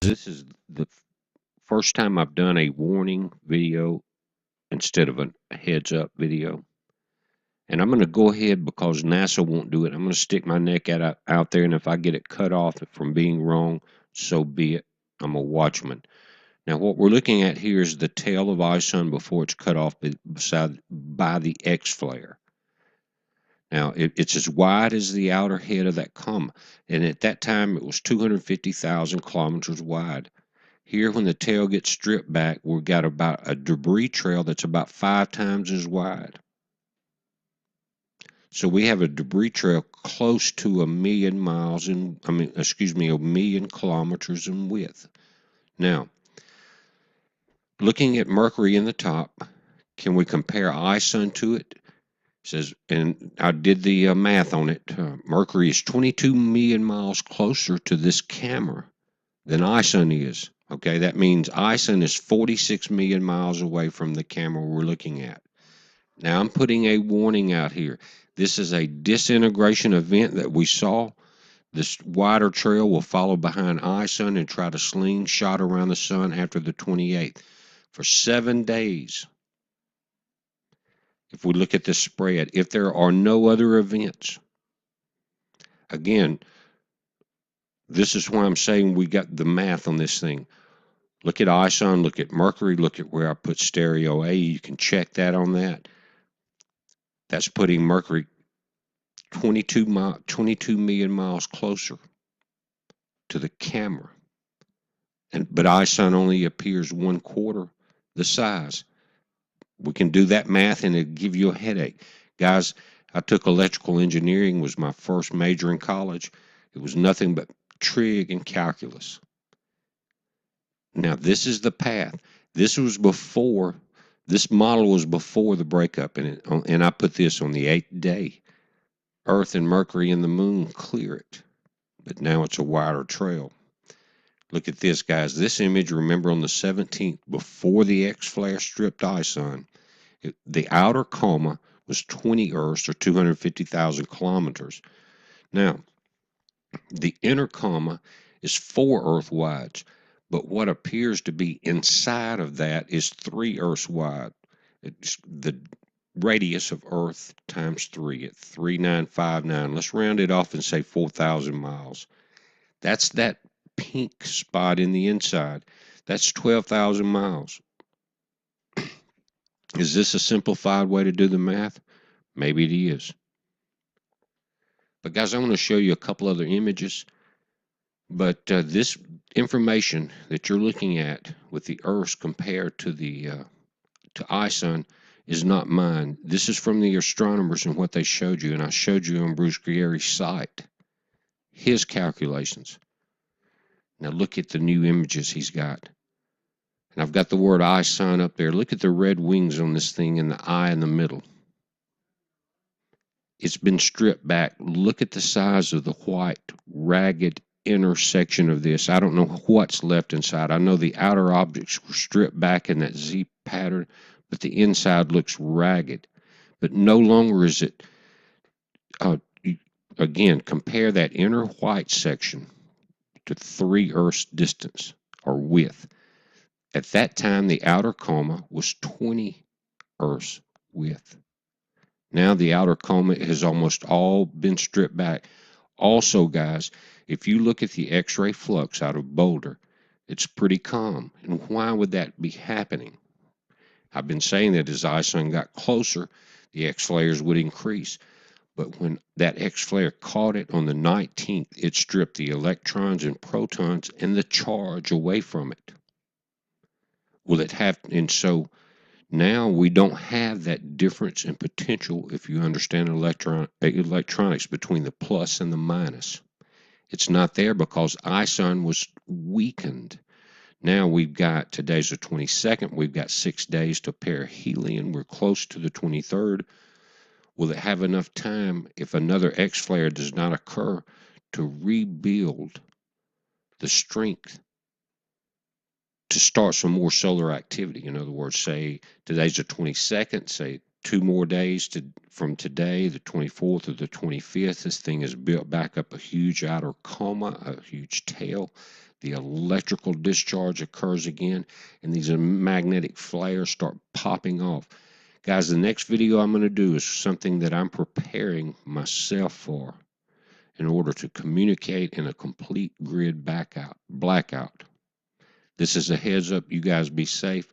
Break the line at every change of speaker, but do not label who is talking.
This is the first time I've done a warning video instead of a heads up video. And I'm going to go ahead because NASA won't do it. I'm going to stick my neck out there, and if I get it cut off from being wrong, so be it. I'm a watchman. Now, what we're looking at here is the tail of ISON before it's cut off by the X flare. Now, it's as wide as the outer head of that comet, and at that time it was 250,000 kilometers wide. Here, when the tail gets stripped back, we've got about a debris trail that's about 5 times as wide. So we have a debris trail close to 1,000,000 miles in, a 1,000,000 kilometers in width. Now, looking at Mercury in the top, can we compare ISON to it? It says, and I did the math on it. Mercury is 22 million miles closer to this camera than ISON is. Okay, that means ISON is 46 million miles away from the camera we're looking at. Now I'm putting a warning out here. This is a disintegration event that we saw. This wider trail will follow behind ISON and try to slingshot around the sun after the 28th for 7 days. If we look at this spread, if there are no other events, again, this is why I'm saying we got the math on this thing. Look at ISON, look at Mercury, look at where I put stereo A. You can check that on that. That's putting Mercury 22 million miles closer to the camera. But ISON only appears 1/4 the size. We can do that math and it'll give you a headache. Guys, I took electrical engineering, was my first major in college. It was nothing but trig and calculus. Now, this is the path. This model was before the breakup, and I put this on the 8th day. Earth and Mercury and the moon clear it, but now it's a wider trail. Look at this, guys. This image, remember, on the 17th, before the X flare stripped ISON, the outer coma was 20 Earths or 250,000 kilometers. Now, the inner coma is 4 Earth wides, but what appears to be inside of that is 3 Earths wide. It's the radius of Earth times 3 at 3,959. Let's round it off and say 4,000 miles. That's that pink spot in the inside. That's 12,000 miles. Is this a simplified way to do the math? Maybe it is. But guys, I want to show you a couple other images. But this information that you're looking at with the Earths compared to to ISON is not mine. This is from the astronomers and what they showed you, and I showed you on Bruce Guerrieri's site his calculations. Now look at the new images he's got. And I've got the word ISON up there. Look at the red wings on this thing and the eye in the middle. It's been stripped back. Look at the size of the white, ragged intersection of this. I don't know what's left inside. I know the outer objects were stripped back in that Z pattern, but the inside looks ragged. But no longer is it, again, compare that inner white section to 3 Earths distance or width. At that time, the outer coma was 20 Earths width. Now the outer coma has almost all been stripped back. Also, guys, if you look at the X-ray flux out of Boulder, it's pretty calm. And why would that be happening? I've been saying that as ISON got closer, the X flares would increase. But when that X flare caught it on the 19th, it stripped the electrons and protons and the charge away from it. Will it have, and so now we don't have that difference in potential, if you understand electronics, between the plus and the minus. It's not there because ISON was weakened. Now we've got, today's the 22nd, we've got 6 days to perihelion. We're close to the 23rd. Will it have enough time, if another X flare does not occur, to rebuild the strength to start some more solar activity? In other words, say today's the 22nd, say 2 more days from today, the 24th or the 25th, this thing has built back up a huge outer coma, a huge tail. The electrical discharge occurs again, and these magnetic flares start popping off. Guys, the next video I'm going to do is something that I'm preparing myself for in order to communicate in a complete grid blackout. This is a heads up. You guys be safe.